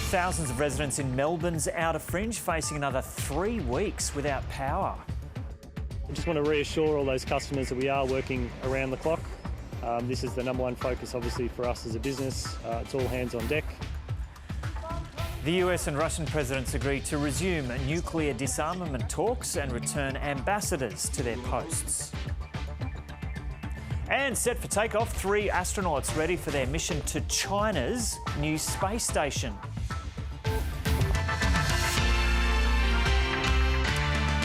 Thousands of residents in Melbourne's outer fringe facing another 3 weeks without power. I just want to reassure all those customers that we are working around the clock. This is the number one focus, obviously, for us as a business. It's all hands on deck. The US and Russian presidents agreed to resume nuclear disarmament talks and return ambassadors to their posts. And set for takeoff, 3 astronauts ready for their mission to China's new space station.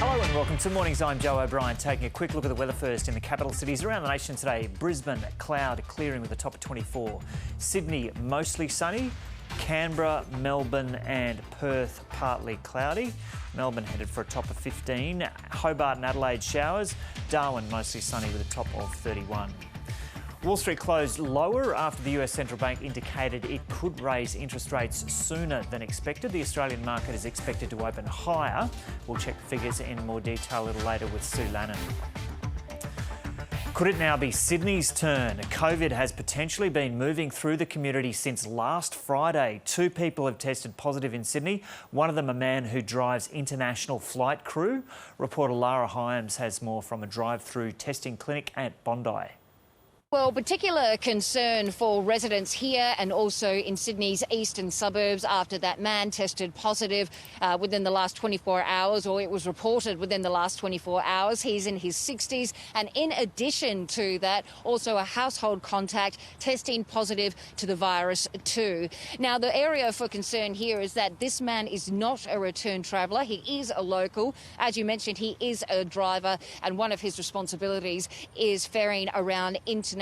Hello and welcome to Mornings. I'm Joe O'Brien, taking a quick look at the weather first in the capital cities around the nation today. Brisbane, cloud clearing with a top of 24. Sydney, mostly sunny. Canberra, Melbourne and Perth, partly cloudy. Melbourne headed for a top of 15. Hobart and Adelaide, showers. Darwin, mostly sunny with a top of 31. Wall Street closed lower after the US Central Bank indicated it could raise interest rates sooner than expected. The Australian market is expected to open higher. We'll check the figures in more detail a little later with Sue Lannon. Could it now be Sydney's turn? COVID has potentially been moving through the community since last Friday. 2 people have tested positive in Sydney, one of them a man who drives international flight crew. Reporter Lara Hyams has more from a drive-through testing clinic at Bondi. Well, particular concern for residents here and also in Sydney's eastern suburbs after that man tested positive within the last 24 hours, or it was reported within the last 24 hours. He's in his 60s, and in addition to that, also a household contact testing positive to the virus too. Now, the area for concern here is that this man is not a return traveller. He is a local. As you mentioned, he is a driver, and one of his responsibilities is ferrying around international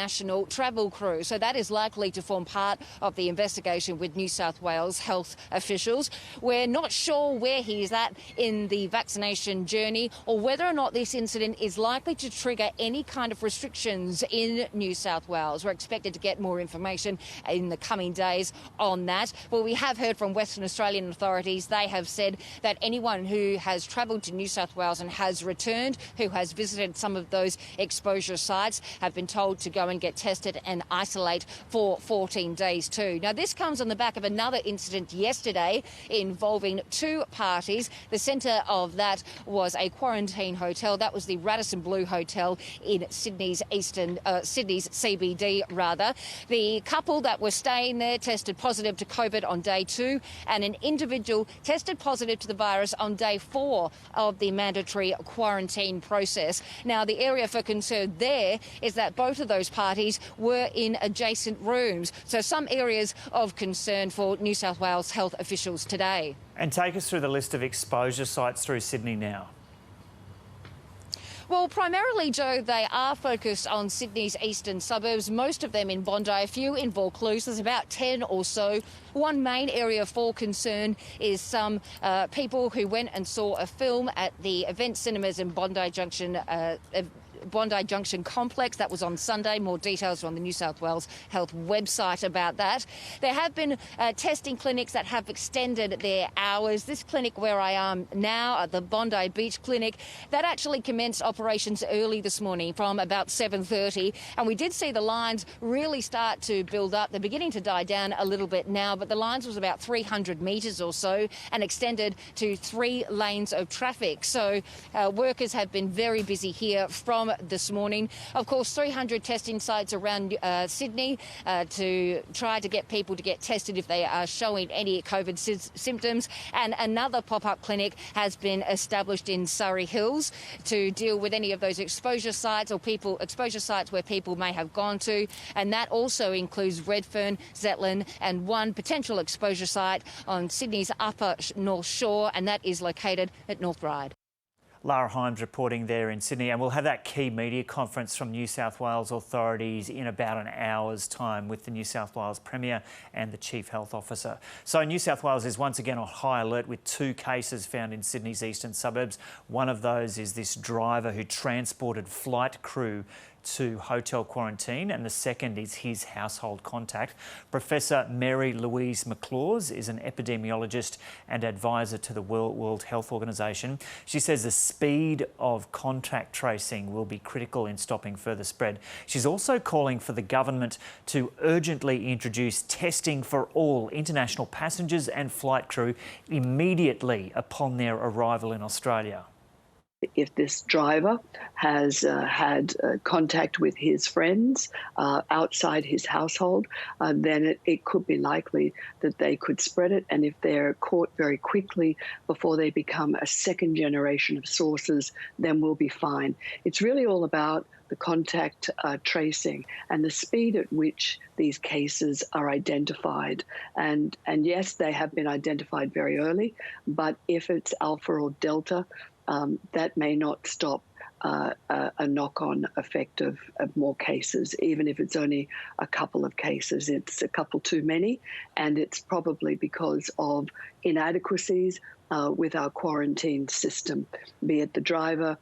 travel crew. So that is likely to form part of the investigation with New South Wales health officials. We're not sure where he is at in the vaccination journey or whether or not this incident is likely to trigger any kind of restrictions in New South Wales. We're expected to get more information in the coming days on that. Well, we have heard from Western Australian authorities. They have said that anyone who has travelled to New South Wales and has returned, who has visited some of those exposure sites, have been told to go and get tested and isolate for 14 days too. Now, this comes on the back of another incident yesterday involving 2 parties. The centre of that was a quarantine hotel. That was the Radisson Blu Hotel in Sydney's CBD rather. The couple that were staying there tested positive to COVID on day 2, and an individual tested positive to the virus on day 4 of the mandatory quarantine process. Now, the area for concern there is that both of those parties were in adjacent rooms. So some areas of concern for New South Wales health officials today. And take us through the list of exposure sites through Sydney now. Well, primarily, Joe, they are focused on Sydney's eastern suburbs, most of them in Bondi, a few in Vaucluse. There's about 10 or so. One main area for concern is some people who went and saw a film at the Event Cinemas in Bondi Junction complex. That was on Sunday. More details are on the New South Wales Health website about that. There have been testing clinics that have extended their hours. This clinic where I am now, at the Bondi Beach Clinic, that actually commenced operations early this morning from about 7:30, and we did see the lines really start to build up. They're beginning to die down a little bit now, but the lines was about 300 metres or so and extended to 3 lanes of traffic. So workers have been very busy here from this morning. Of course, 300 testing sites around Sydney to try to get people to get tested if they are showing any COVID symptoms. And another pop-up clinic has been established in Surrey Hills to deal with any of those exposure sites or exposure sites where people may have gone to. And that also includes Redfern, Zetland and one potential exposure site on Sydney's upper North Shore, and that is located at North Ryde. Lara Hyams reporting there in Sydney, and we'll have that key media conference from New South Wales authorities in about an hour's time with the New South Wales Premier and the Chief Health Officer. So New South Wales is once again on high alert with 2 cases found in Sydney's eastern suburbs. One of those is this driver who transported flight crew to hotel quarantine, and the second is his household contact. Professor Mary Louise McLaws is an epidemiologist and advisor to the World Health Organization. She says the speed of contact tracing will be critical in stopping further spread. She's also calling for the government to urgently introduce testing for all international passengers and flight crew immediately upon their arrival in Australia. If this driver has had contact with his friends outside his household, then it could be likely that they could spread it. And if they're caught very quickly before they become a second generation of sources, then we'll be fine. It's really all about the contact tracing and the speed at which these cases are identified. And yes, they have been identified very early, but if it's Alpha or Delta, that may not stop a knock-on effect of more cases. Even if it's only a couple of cases, it's a couple too many, and it's probably because of inadequacies with our quarantine system, be it the driver,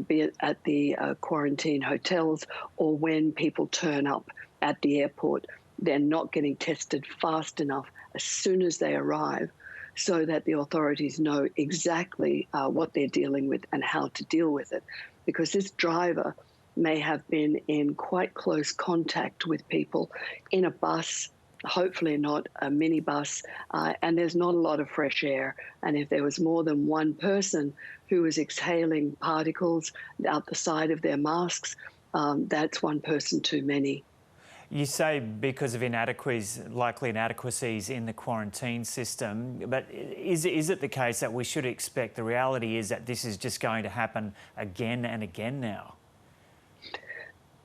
be it at the quarantine hotels, or when people turn up at the airport, they're not getting tested fast enough as soon as they arrive, so that the authorities know exactly what they're dealing with and how to deal with it. Because this driver may have been in quite close contact with people in a bus, hopefully not a minibus, and there's not a lot of fresh air. And if there was more than one person who was exhaling particles out the side of their masks, that's one person too many. You say because of likely inadequacies in the quarantine system, but is it the case that we should expect, the reality is that this is just going to happen again and again now?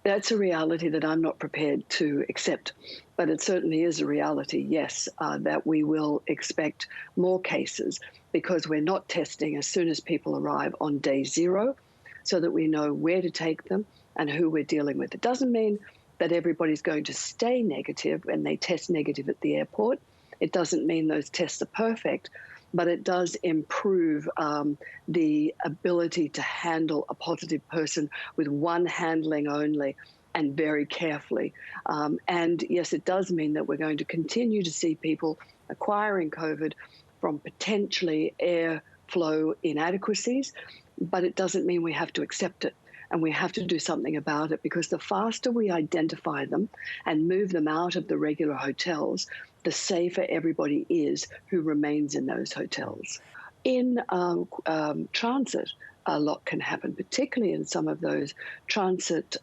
That's a reality that I'm not prepared to accept, but it certainly is a reality, yes, that we will expect more cases because we're not testing as soon as people arrive on day zero so that we know where to take them and who we're dealing with. It doesn't mean that everybody's going to stay negative and they test negative at the airport. It doesn't mean those tests are perfect, but it does improve the ability to handle a positive person with one handling only and very carefully. And yes, it does mean that we're going to continue to see people acquiring COVID from potentially airflow inadequacies, but it doesn't mean we have to accept it. And we have to do something about it, because the faster we identify them and move them out of the regular hotels, the safer everybody is who remains in those hotels. In transit, a lot can happen, particularly in some of those transit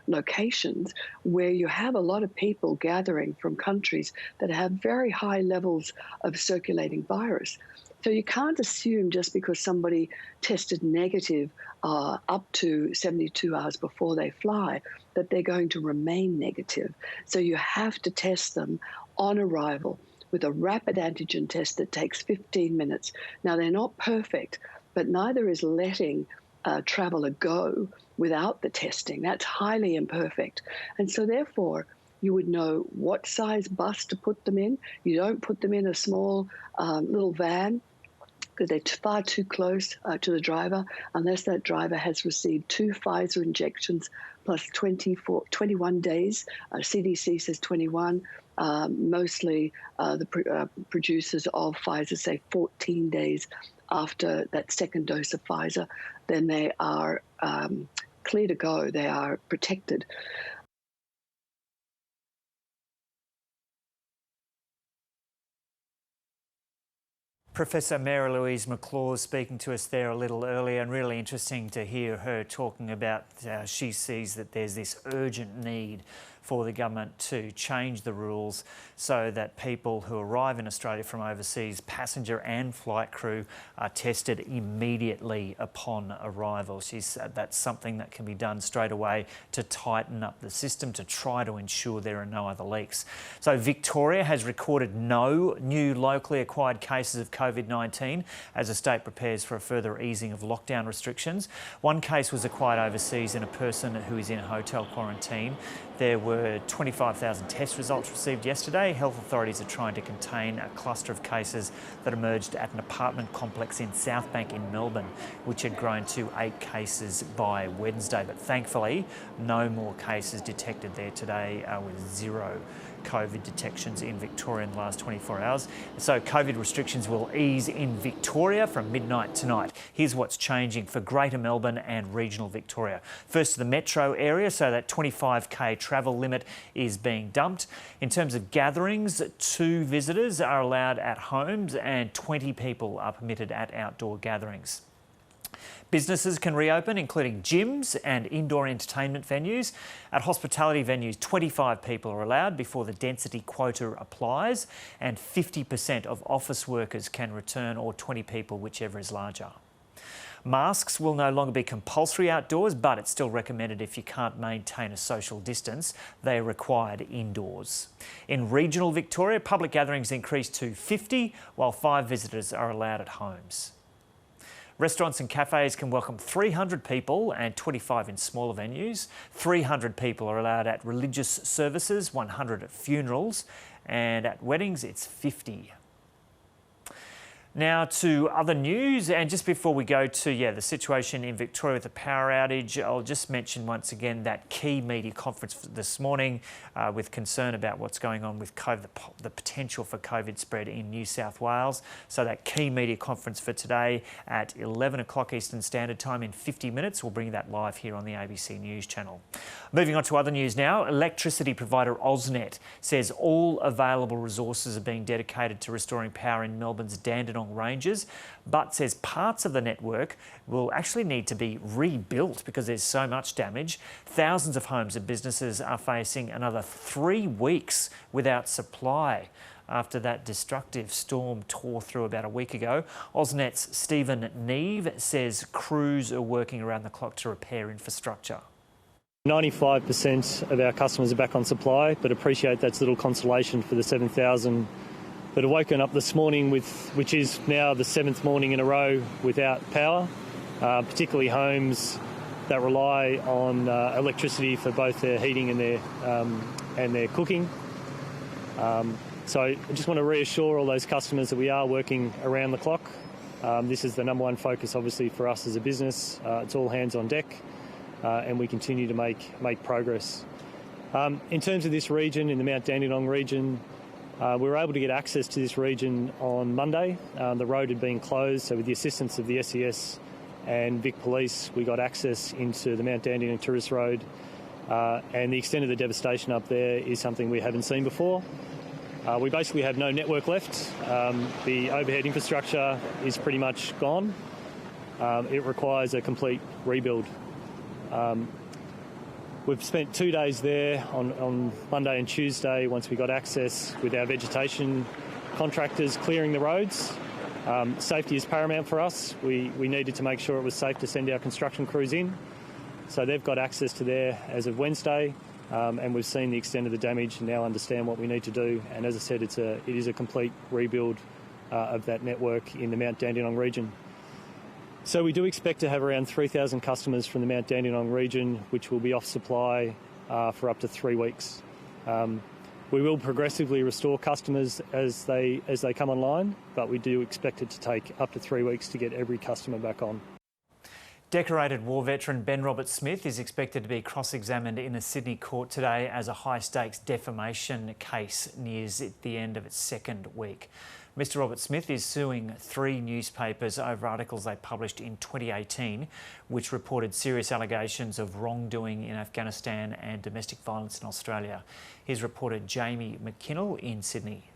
locations where you have a lot of people gathering from countries that have very high levels of circulating virus. So you can't assume just because somebody tested negative up to 72 hours before they fly that they're going to remain negative. So you have to test them on arrival with a rapid antigen test that takes 15 minutes. Now, they're not perfect, but neither is letting a traveller go without the testing. That's highly imperfect. And so therefore, you would know what size bus to put them in. You don't put them in a small little van, because they're far too close to the driver, unless that driver has received 2 Pfizer injections plus 21 days. CDC says 21. Mostly the producers of Pfizer say 14 days after that second dose of Pfizer, then they are clear to go. They are protected. Professor Mary Louise McLaws speaking to us there a little earlier, and really interesting to hear her talking about how she sees that there's this urgent need for the government to change the rules so that people who arrive in Australia from overseas, passenger and flight crew, are tested immediately upon arrival. She said that's something that can be done straight away to tighten up the system to try to ensure there are no other leaks. So Victoria has recorded no new locally acquired cases of COVID-19 as the state prepares for a further easing of lockdown restrictions. One case was acquired overseas in a person who is in hotel quarantine. There were were 25,000 test results received yesterday. Health authorities are trying to contain a cluster of cases that emerged at an apartment complex in Southbank in Melbourne, which had grown to 8 cases by Wednesday. But thankfully, no more cases detected there today, with 0 COVID detections in Victoria in the last 24 hours. So COVID restrictions will ease in Victoria from midnight tonight. Here's what's changing for Greater Melbourne and regional Victoria. First to the metro area, so that 25k travel limit is being dumped. In terms of gatherings, 2 visitors are allowed at homes and 20 people are permitted at outdoor gatherings. Businesses can reopen, including gyms and indoor entertainment venues. At hospitality venues, 25 people are allowed before the density quota applies, and 50% of office workers can return, or 20 people, whichever is larger. Masks will no longer be compulsory outdoors, but it's still recommended if you can't maintain a social distance. They are required indoors. In regional Victoria, public gatherings increased to 50, while 5 visitors are allowed at homes. Restaurants and cafes can welcome 300 people and 25 in smaller venues. 300 people are allowed at religious services, 100 at funerals, and at weddings it's 50. Now to other news, and just before we go to the situation in Victoria with the power outage, I'll just mention once again that key media conference this morning with concern about what's going on with COVID, the potential for COVID spread in New South Wales. So that key media conference for today at 11 o'clock Eastern Standard Time in 50 minutes. We'll bring that live here on the ABC News channel. Moving on to other news now, electricity provider AusNet says all available resources are being dedicated to restoring power in Melbourne's Dandenong ranges, but says parts of the network will actually need to be rebuilt because there's so much damage. Thousands of homes and businesses are facing another 3 weeks without supply after that destructive storm tore through about a week ago. AusNet's Stephen Neve says crews are working around the clock to repair infrastructure. 95% of our customers are back on supply, but appreciate that's little consolation for the 7,000 that have woken up this morning which is now the 7th morning in a row without power, particularly homes that rely on electricity for both their heating and their cooking. So I just want to reassure all those customers that we are working around the clock. This is the number one focus, obviously, for us as a business. It's all hands on deck, and we continue to make progress. In terms of this region, in the Mount Dandenong region, we were able to get access to this region on Monday. The road had been closed, so with the assistance of the SES and Vic Police, we got access into the Mount Dandenong Tourist Road, and the extent of the devastation up there is something we haven't seen before. We basically have no network left. The overhead infrastructure is pretty much gone. It requires a complete rebuild. We've spent 2 days there on Monday and Tuesday once we got access with our vegetation contractors clearing the roads. Safety is paramount for us. We needed to make sure it was safe to send our construction crews in. So they've got access to there as of Wednesday, and we've seen the extent of the damage and now understand what we need to do. And as I said, it is a complete rebuild of that network in the Mount Dandenong region. So we do expect to have around 3,000 customers from the Mount Dandenong region, which will be off supply for up to 3 weeks. We will progressively restore customers as they come online, but we do expect it to take up to 3 weeks to get every customer back on. Decorated war veteran Ben Roberts-Smith is expected to be cross-examined in a Sydney court today as a high-stakes defamation case nears the end of its 2nd week. Mr Roberts-Smith is suing 3 newspapers over articles they published in 2018 which reported serious allegations of wrongdoing in Afghanistan and domestic violence in Australia. Here's reporter Jamie McKinnell in Sydney.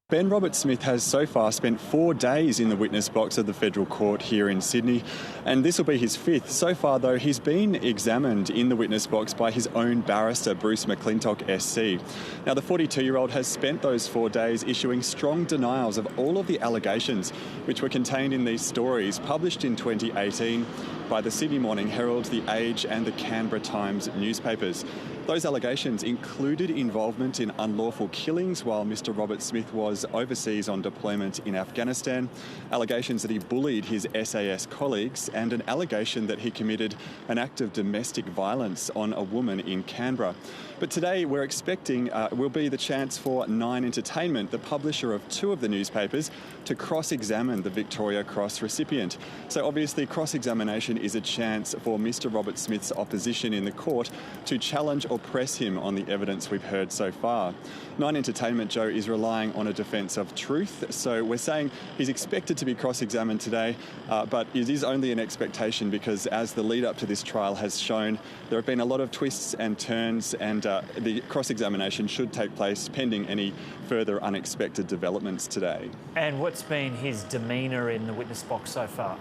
Ben Roberts-Smith has so far spent 4 days in the witness box of the Federal Court here in Sydney, and this will be his 5th. So far, though, he's been examined in the witness box by his own barrister, Bruce McClintock SC. Now, the 42-year-old has spent those 4 days issuing strong denials of all of the allegations which were contained in these stories published in 2018 by the Sydney Morning Herald, The Age and the Canberra Times newspapers. Those allegations included involvement in unlawful killings while Mr Robert Smith was overseas on deployment in Afghanistan, allegations that he bullied his SAS colleagues, and an allegation that he committed an act of domestic violence on a woman in Canberra. But today we're expecting will be the chance for Nine Entertainment, the publisher of two of the newspapers, to cross-examine the Victoria Cross recipient. So obviously cross-examination is a chance for Mr Robert Smith's opposition in the court to challenge or press him on the evidence we've heard so far. Nine Entertainment, Joe, is relying on a defence of truth, so we're saying he's expected to be cross-examined today, but it is only an expectation because as the lead-up to this trial has shown, there have been a lot of twists and turns, and the cross-examination should take place pending any further unexpected developments today. And what's been his demeanour in the witness box so far?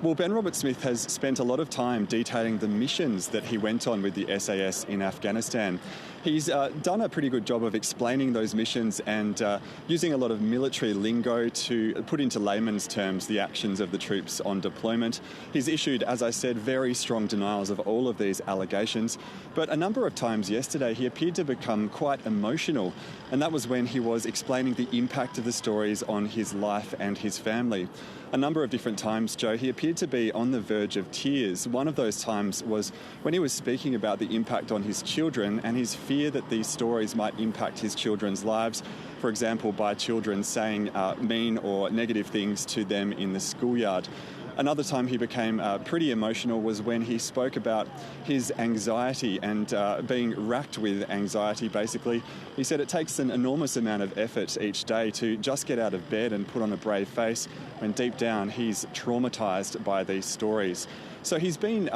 Well, Ben Robert Smith has spent a lot of time detailing the missions that he went on with the SAS in Afghanistan. He's done a pretty good job of explaining those missions and using a lot of military lingo to put into layman's terms the actions of the troops on deployment. He's issued, as I said, very strong denials of all of these allegations. But a number of times yesterday, he appeared to become quite emotional. And that was when he was explaining the impact of the stories on his life and his family. A number of different times, Joe, he appeared to be on the verge of tears. One of those times was when he was speaking about the impact on his children and his fear that these stories might impact his children's lives, for example, by children saying mean or negative things to them in the schoolyard. Another time he became pretty emotional was when he spoke about his anxiety and being racked with anxiety, basically. He said it takes an enormous amount of effort each day to just get out of bed and put on a brave face when deep down he's traumatised by these stories. So he's been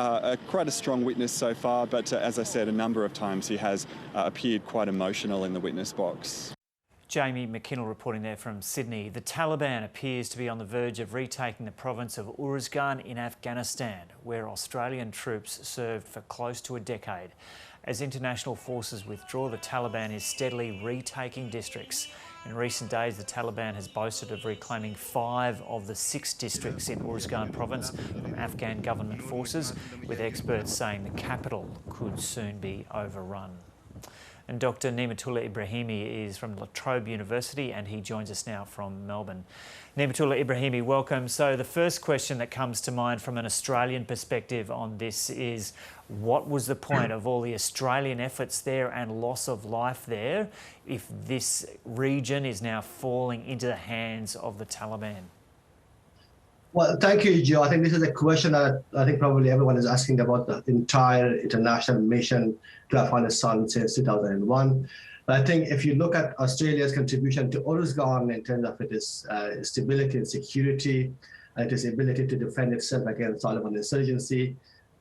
quite a strong witness so far, but as I said, a number of times he has appeared quite emotional in the witness box. Jamie McKinnell reporting there from Sydney. The Taliban appears to be on the verge of retaking the province of Uruzgan in Afghanistan, where Australian troops served for close to a decade. As international forces withdraw, the Taliban is steadily retaking districts. In recent days, the Taliban has boasted of reclaiming 5 of the 6 districts in Uruzgan province from Afghan government forces, with experts saying the capital could soon be overrun. And Dr. Nematullah Ibrahimi is from La Trobe University and he joins us now from Melbourne. Nematullah Ibrahimi, welcome. So the first question that comes to mind from an Australian perspective on this is, what was the point of all the Australian efforts there and loss of life there if this region is now falling into the hands of the Taliban? Well, thank you, Joe. I think this is a question that I think probably everyone is asking about the entire international mission to Afghanistan since 2001. But I think if you look at Australia's contribution to Uruzgan in terms of its stability and security, and its ability to defend itself against Taliban insurgency,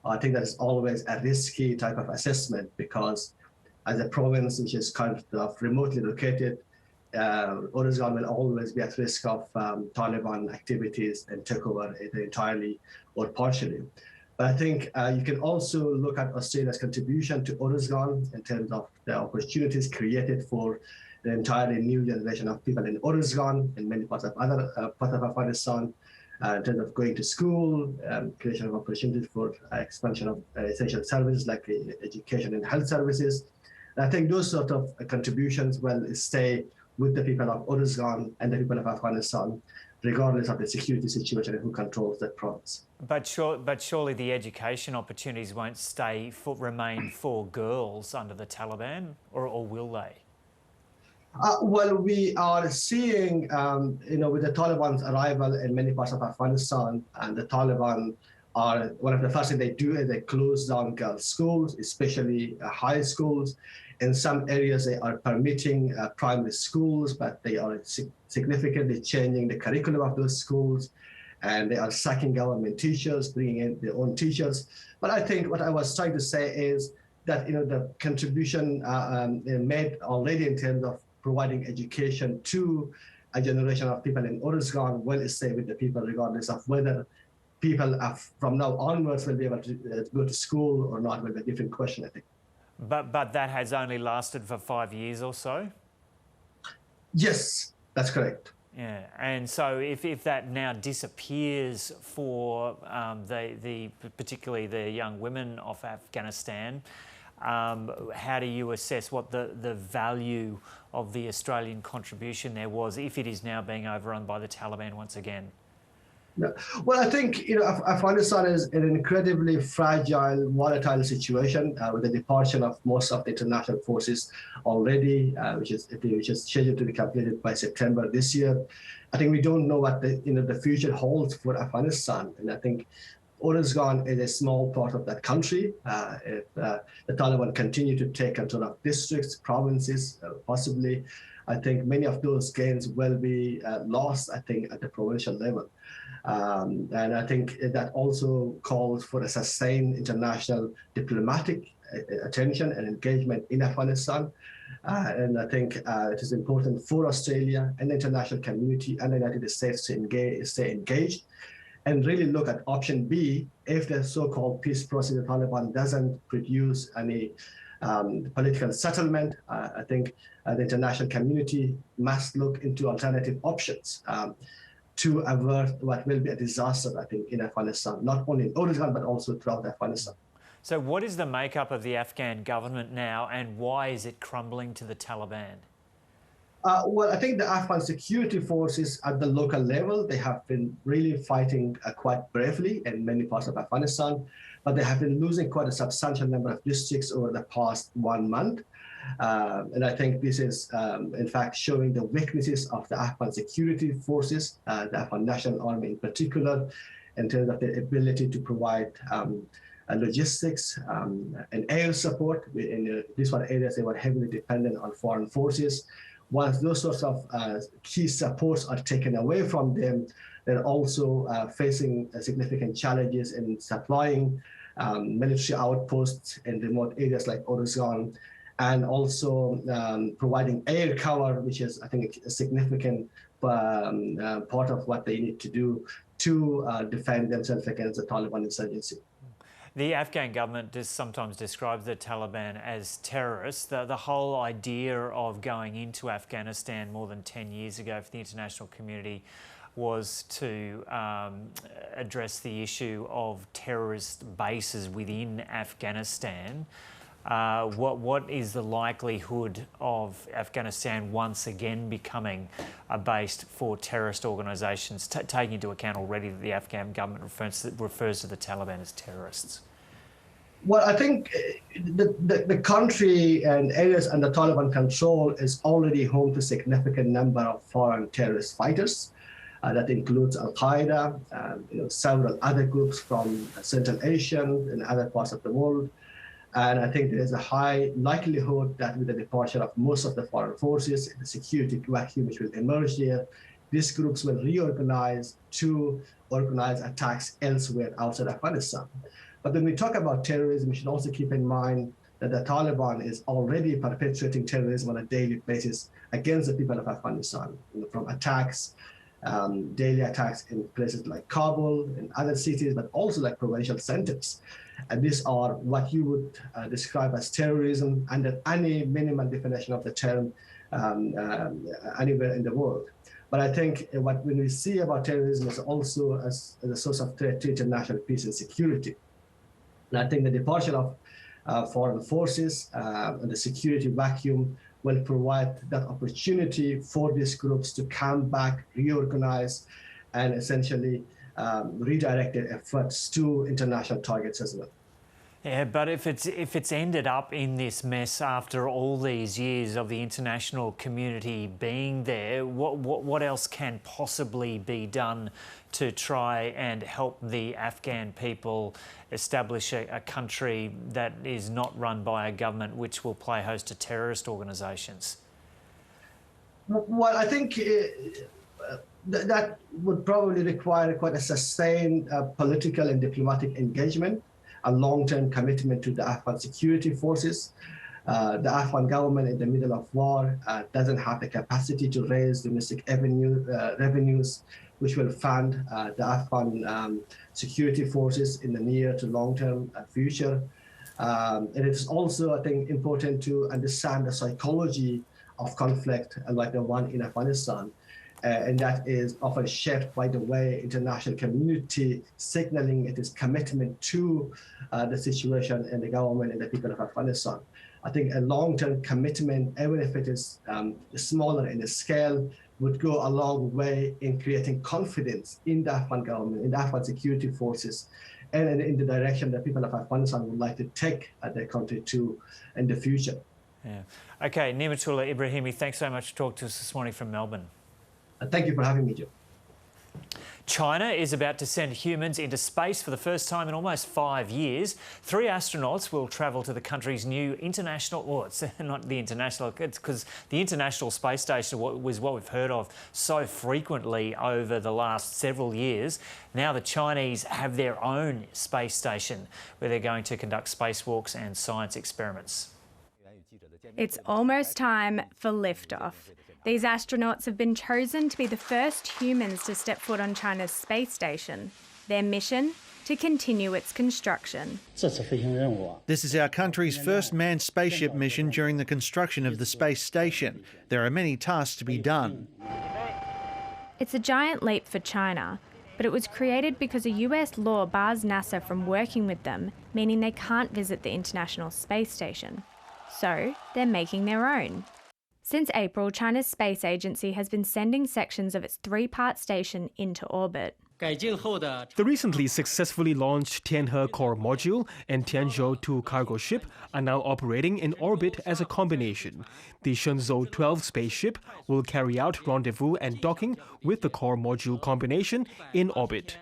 I think that is always a risky type of assessment because as a province which is kind of remotely located, Uruzgan will always be at risk of Taliban activities and take over either entirely or partially. But I think you can also look at Australia's contribution to Uruzgan in terms of the opportunities created for the entirely new generation of people in Uruzgan and many parts of other parts of Afghanistan, in terms of going to school, creation of opportunities for expansion of essential services like education and health services. And I think those sort of contributions will stay with the people of Uruzgan and the people of Afghanistan, regardless of the security situation and who controls that province. But surely the education opportunities won't remain for girls under the Taliban, or will they? Well, we are seeing, with the Taliban's arrival in many parts of Afghanistan, and the Taliban are one of the first things they do is they close down girls' schools, especially high schools. In some areas, they are permitting primary schools, but they are significantly changing the curriculum of those schools, and they are sacking government teachers, bringing in their own teachers. But I think what I was trying to say is that the contribution made already in terms of providing education to a generation of people in Uruzgan will stay with the people, regardless of whether people from now onwards will be able to go to school or not will be a different question, I think. But that has only lasted for 5 years or so? Yes, that's correct. Yeah, and so if that now disappears for particularly the young women of Afghanistan, how do you assess what the value of the Australian contribution there was if it is now being overrun by the Taliban once again? Yeah. Well, I think Afghanistan is an incredibly fragile, volatile situation with the departure of most of the international forces already, which is scheduled to be completed by September this year. I think we don't know what the future holds for Afghanistan, and I think Uruzgan is a small part of that country. If the Taliban continue to take control of districts, provinces, possibly, I think many of those gains will be lost, I think, at the provincial level. And I think that also calls for a sustained international diplomatic attention and engagement in Afghanistan. And I think it is important for Australia and the international community and the United States to stay engaged and really look at option B if the so-called peace process in the Taliban doesn't produce any political settlement. I think the international community must look into alternative options to avert what will be a disaster, I think, in Afghanistan, not only in Uruzgan, but also throughout Afghanistan. So what is the makeup of the Afghan government now, and why is it crumbling to the Taliban? Well, I think the Afghan security forces at the local level, they have been really fighting quite bravely in many parts of Afghanistan, but they have been losing quite a substantial number of districts over the past 1 month. And I think this is, in fact, showing the weaknesses of the Afghan security forces, the Afghan National Army in particular, in terms of their ability to provide logistics and air support. In these one areas, they were heavily dependent on foreign forces. Once those sorts of key supports are taken away from them, they're also facing significant challenges in supplying military outposts in remote areas like Uruzgan, and also providing air cover, which is, I think, a significant part of what they need to do to defend themselves against the Taliban insurgency. The Afghan government does sometimes describe the Taliban as terrorists. The whole idea of going into Afghanistan more than 10 years ago for the international community was to address the issue of terrorist bases within Afghanistan. What is the likelihood of Afghanistan once again becoming a base for terrorist organisations, taking into account already that the Afghan government refers to the Taliban as terrorists? Well, I think the country and areas under Taliban control is already home to a significant number of foreign terrorist fighters. That includes Al-Qaeda, several other groups from Central Asia and other parts of the world. And I think there is a high likelihood that with the departure of most of the foreign forces, the security vacuum which will emerge there, these groups will reorganize to organize attacks elsewhere outside Afghanistan. But when we talk about terrorism, we should also keep in mind that the Taliban is already perpetrating terrorism on a daily basis against the people of Afghanistan, from attacks, daily attacks in places like Kabul and other cities, but also like provincial centers. And these are what you would describe as terrorism under any minimal definition of the term anywhere in the world. But I think when we see about terrorism is also as a source of threat to international peace and security. And I think the departure of foreign forces and the security vacuum will provide that opportunity for these groups to come back, reorganize, and essentially redirect their efforts to international targets as well. Yeah, but if it's ended up in this mess after all these years of the international community being there, what else can possibly be done to try and help the Afghan people establish a country that is not run by a government which will play host to terrorist organisations? Well, I think that would probably require quite a sustained political and diplomatic engagement, a long-term commitment to the Afghan security forces. The Afghan government in the middle of war doesn't have the capacity to raise domestic revenues, which will fund the Afghan security forces in the near to long-term future. And it's also, I think, important to understand the psychology of conflict like the one in Afghanistan. And that is often shared by the way international community signaling its commitment to the situation and the government and the people of Afghanistan. I think a long-term commitment, even if it is smaller in the scale, would go a long way in creating confidence in the Afghan government, in the Afghan security forces, and in the direction that people of Afghanistan would like to take their country to in the future. Yeah. Okay, Niamatullah Ibrahimi, thanks so much for talking to us this morning from Melbourne. Thank you for having me, Joe. China is about to send humans into space for the first time in almost 5 years. 3 astronauts will travel to the country's new international, well, it's not the international, it's because the International Space Station was what we've heard of so frequently over the last several years. Now the Chinese have their own space station where they're going to conduct spacewalks and science experiments. It's almost time for liftoff. These astronauts have been chosen to be the first humans to step foot on China's space station. Their mission? To continue its construction. This is our country's first manned spaceship mission during the construction of the space station. There are many tasks to be done. It's a giant leap for China, but it was created because a US law bars NASA from working with them, meaning they can't visit the International Space Station. So they're making their own. Since April, China's space agency has been sending sections of its 3-part station into orbit. The recently successfully launched Tianhe core module and Tianzhou 2 cargo ship are now operating in orbit as a combination. The Shenzhou 12 spaceship will carry out rendezvous and docking with the core module combination in orbit.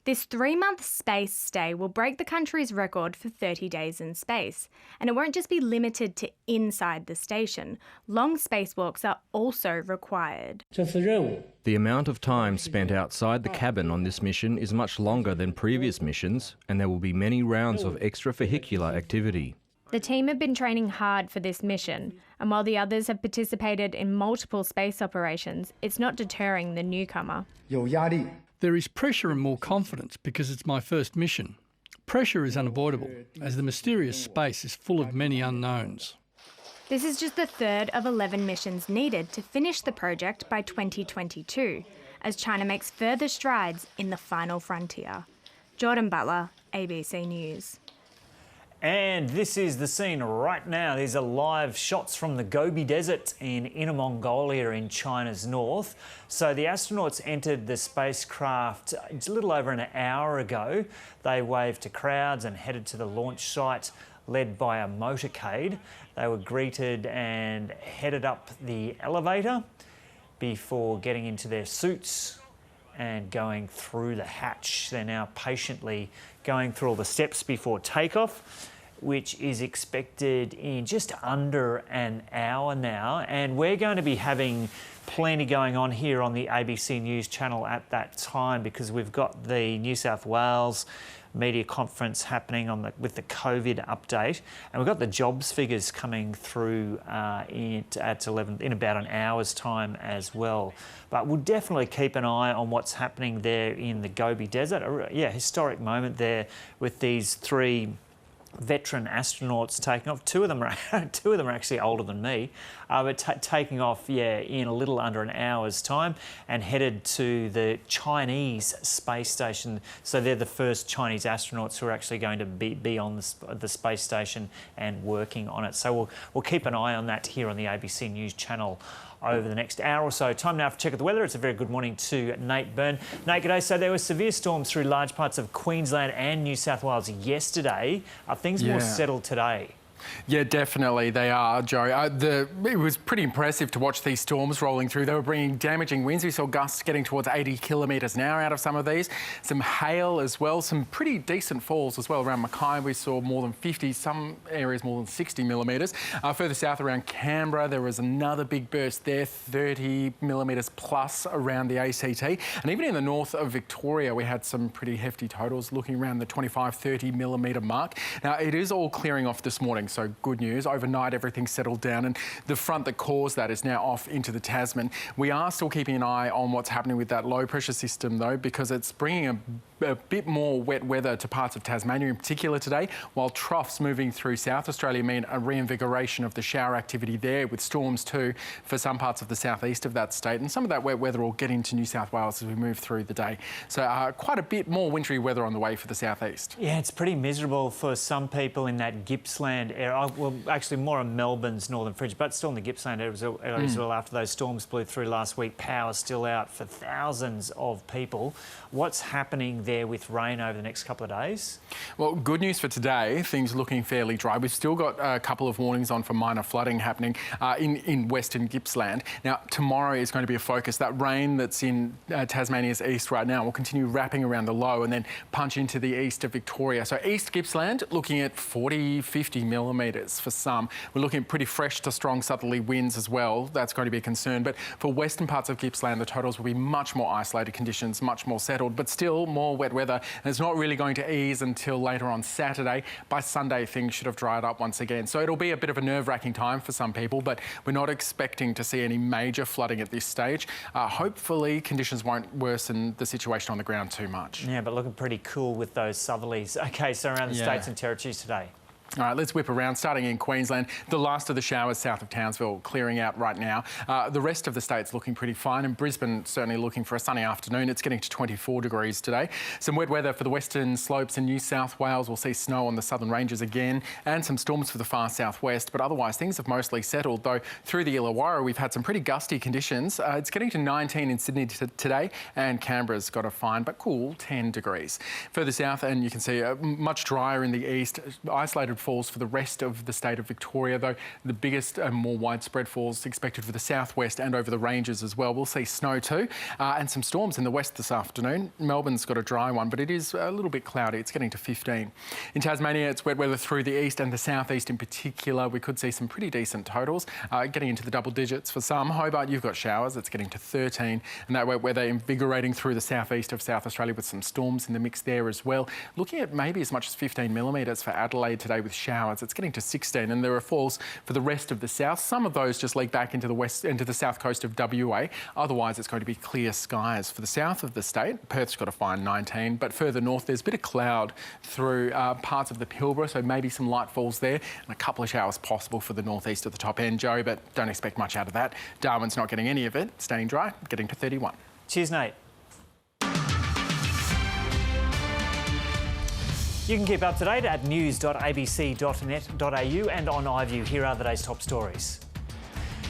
This 3-month space stay will break the country's record for 30 days in space. And it won't just be limited to inside the station. Long spacewalks are also required. The amount of time spent outside the cabin on this mission is much longer than previous missions, and there will be many rounds of extravehicular activity. The team have been training hard for this mission, and while the others have participated in multiple space operations, it's not deterring the newcomer. There is pressure and more confidence because it's my first mission. Pressure is unavoidable, as the mysterious space is full of many unknowns. This is just the 3rd of 11 missions needed to finish the project by 2022, as China makes further strides in the final frontier. Jordan Butler, ABC News. And this is the scene right now. These are live shots from the Gobi Desert in Inner Mongolia in China's north. So the astronauts entered the spacecraft a little over an hour ago. They waved to crowds and headed to the launch site led by a motorcade. They were greeted and headed up the elevator before getting into their suits and going through the hatch. They're now patiently going through all the steps before takeoff, which is expected in just under an hour now. And we're going to be having plenty going on here on the ABC News channel at that time, because we've got the New South Wales media conference happening with the COVID update, and we've got the jobs figures coming through in about an hour's time as well. But we'll definitely keep an eye on what's happening there in the Gobi Desert. Yeah, historic moment there with these 3 veteran astronauts taking off. Two of them are actually older than me, but taking off, in a little under an hour's time, and headed to the Chinese space station. So they're the first Chinese astronauts who are actually going to be on the space station and working on it. So we'll keep an eye on that here on the ABC News channel over the next hour or so. Time now for Check of the Weather. It's a very good morning to Nate Byrne. Nate, g'day. So there were severe storms through large parts of Queensland and New South Wales yesterday. Are things more settled today? Yeah, definitely they are, Joe. It was pretty impressive to watch these storms rolling through. They were bringing damaging winds. We saw gusts getting towards 80 kilometres an hour out of some of these. Some hail as well. Some pretty decent falls as well. Around Mackay, we saw more than 50, some areas more than 60 millimetres. Further south around Canberra, there was another big burst there, 30 millimetres plus around the ACT. And even in the north of Victoria, we had some pretty hefty totals looking around the 25, 30 millimetre mark. Now, it is all clearing off this morning. So good news. Overnight, everything settled down, and the front that caused that is now off into the Tasman. We are still keeping an eye on what's happening with that low pressure system, though, because it's bringing a a bit more wet weather to parts of Tasmania in particular today, while troughs moving through South Australia mean a reinvigoration of the shower activity there, with storms too for some parts of the southeast of that state. And some of that wet weather will get into New South Wales as we move through the day. So quite a bit more wintry weather on the way for the southeast. Yeah, it's pretty miserable for some people in that Gippsland area. Well, actually more on Melbourne's northern fringe, but still in the Gippsland area as well. After those storms blew through last week, power's still out for thousands of people. What's happening there with rain over the next couple of days? Well, good news for today, things looking fairly dry. We've still got a couple of warnings on for minor flooding happening in western Gippsland. Now, tomorrow is going to be a focus. That rain that's in Tasmania's east right now will continue wrapping around the low and then punch into the east of Victoria. So East Gippsland looking at 40, 50 millimetres for some. We're looking at pretty fresh to strong southerly winds as well. That's going to be a concern. But for western parts of Gippsland, the totals will be much more isolated conditions, much more settled, but still more wet weather. And it's not really going to ease until later on Saturday. By Sunday, things should have dried up once again. So it'll be a bit of a nerve-wracking time for some people, but we're not expecting to see any major flooding at this stage. Hopefully, conditions won't worsen the situation on the ground too much. Yeah, but looking pretty cool with those southerlies. OK, so around the states and territories today. All right, let's whip around, starting in Queensland. The last of the showers south of Townsville clearing out right now. The rest of the state's looking pretty fine, and Brisbane certainly looking for a sunny afternoon. It's getting to 24 degrees today. Some wet weather for the western slopes in New South Wales. We'll see snow on the southern ranges again, and some storms for the far southwest. But otherwise, things have mostly settled, though through the Illawarra we've had some pretty gusty conditions. It's getting to 19 in Sydney today, and Canberra's got a fine but cool 10 degrees. Further south, and you can see much drier in the east, isolated falls for the rest of the state of Victoria, though the biggest and more widespread falls expected for the southwest and over the ranges as well. We'll see snow too, and some storms in the west this afternoon. Melbourne's got a dry one, but it is a little bit cloudy. It's getting to 15. In Tasmania, it's wet weather through the east and the southeast in particular. We could see some pretty decent totals, getting into the double digits for some. Hobart, you've got showers. It's getting to 13, and that wet weather invigorating through the southeast of South Australia with some storms in the mix there as well. Looking at maybe as much as 15 millimetres for Adelaide today with showers. It's getting to 16, and there are falls for the rest of the south. Some of those just leak back into the west, into the south coast of WA. Otherwise, it's going to be clear skies for the south of the state. Perth's got a fine 19, but further north, there's a bit of cloud through parts of the Pilbara, so maybe some light falls there, and a couple of showers possible for the northeast at the top end, Joe, but don't expect much out of that. Darwin's not getting any of it, staying dry, getting to 31. Cheers, Nate. You can keep up to date at news.abc.net.au and on iView. Here are the day's top stories.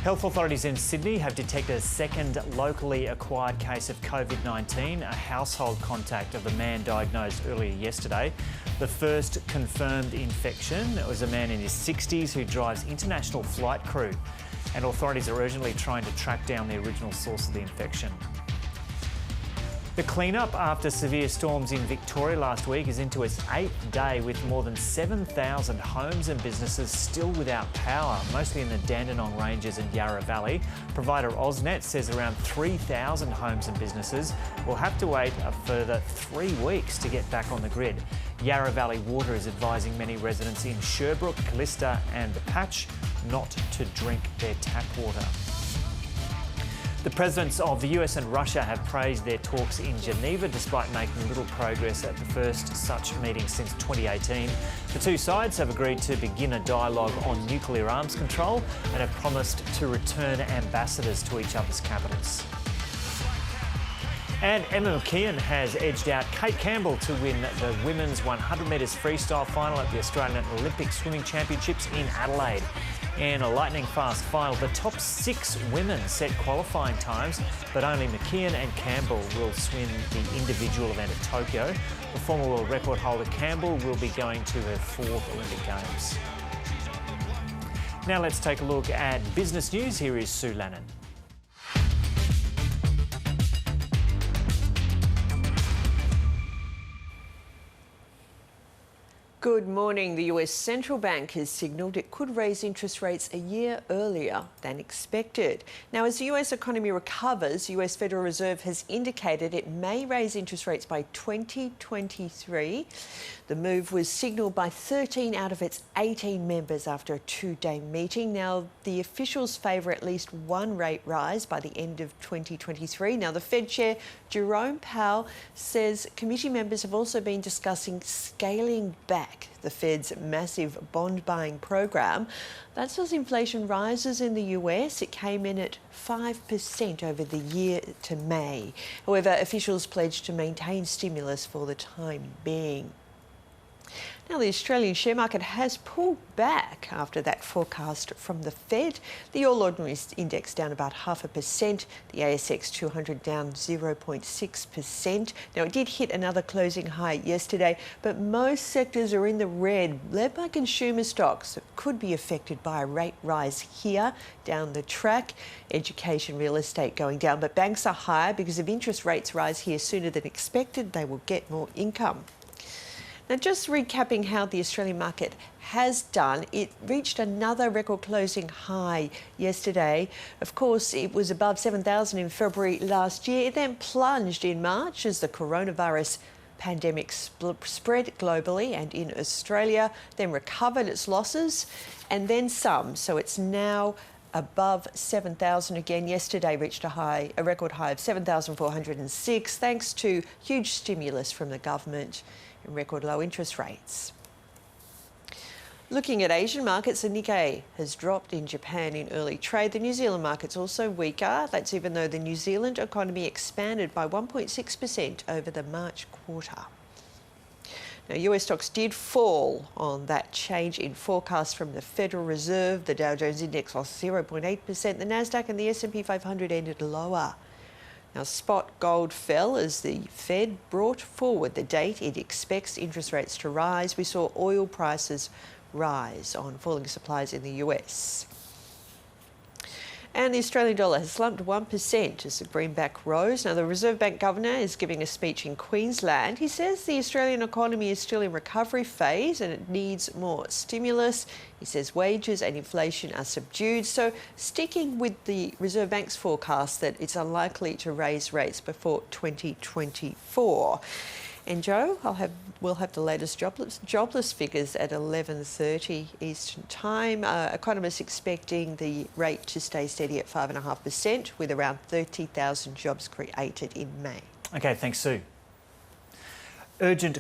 Health authorities in Sydney have detected a second locally acquired case of COVID-19, a household contact of the man diagnosed earlier yesterday. The first confirmed infection was a man in his 60s who drives international flight crew, and authorities are urgently trying to track down the original source of the infection. The clean-up after severe storms in Victoria last week is into its 8th day, with more than 7,000 homes and businesses still without power, mostly in the Dandenong Ranges and Yarra Valley. Provider AusNet says around 3,000 homes and businesses will have to wait a further 3 weeks to get back on the grid. Yarra Valley Water is advising many residents in Sherbrooke, Callista and the Patch not to drink their tap water. The presidents of the US and Russia have praised their talks in Geneva despite making little progress at the first such meeting since 2018. The two sides have agreed to begin a dialogue on nuclear arms control and have promised to return ambassadors to each other's capitals. And Emma McKeon has edged out Kate Campbell to win the women's 100 metres freestyle final at the Australian Olympic Swimming Championships in Adelaide. In a lightning-fast final, the top 6 women set qualifying times, but only McKeon and Campbell will swim the individual event at Tokyo. The former world record holder Campbell will be going to her 4th Olympic Games. Now let's take a look at business news. Here is Sue Lannon. Good morning. The US Central Bank has signalled it could raise interest rates a year earlier than expected. Now, as the US economy recovers, the US Federal Reserve has indicated it may raise interest rates by 2023. The move was signalled by 13 out of its 18 members after a two-day meeting. Now, the officials favour at least one rate rise by the end of 2023. Now, the Fed Chair, Jerome Powell, says committee members have also been discussing scaling back the Fed's massive bond buying program. That's as inflation rises in the US. It came in at 5% over the year to May. However, officials pledged to maintain stimulus for the time being. Now, the Australian share market has pulled back after that forecast from the Fed. The All Ordinaries Index down about 0.5%, the ASX 200 down 0.6%. Now, it did hit another closing high yesterday, but most sectors are in the red, led by consumer stocks that could be affected by a rate rise here down the track. Education, real estate going down, but banks are higher because if interest rates rise here sooner than expected, they will get more income. Now, just recapping how the Australian market has done, it reached another record closing high yesterday. Of course, it was above 7,000 in February last year. It then plunged in March as the coronavirus pandemic spread globally and in Australia, then recovered its losses and then some. So it's now above 7,000 again. Yesterday reached a record high of 7,406 thanks to huge stimulus from the government and record low interest rates. Looking at Asian markets, the Nikkei has dropped in Japan in early trade. The New Zealand market's also weaker. That's even though the New Zealand economy expanded by 1.6% over the March quarter. Now, US stocks did fall on that change in forecast from the Federal Reserve. The Dow Jones Index lost 0.8%. The Nasdaq and the S&P 500 ended lower. Now, spot gold fell as the Fed brought forward the date it expects interest rates to rise. We saw oil prices rise on falling supplies in the US. And the Australian dollar has slumped 1% as the greenback rose. Now, the Reserve Bank Governor is giving a speech in Queensland. He says the Australian economy is still in recovery phase and it needs more stimulus. He says wages and inflation are subdued. So sticking with the Reserve Bank's forecast that it's unlikely to raise rates before 2024. And Joe, we'll have the latest jobless figures at 11:30 Eastern Time. Economists expecting the rate to stay steady at 5.5%, with around 30,000 jobs created in May. Okay, thanks, Sue. Urgent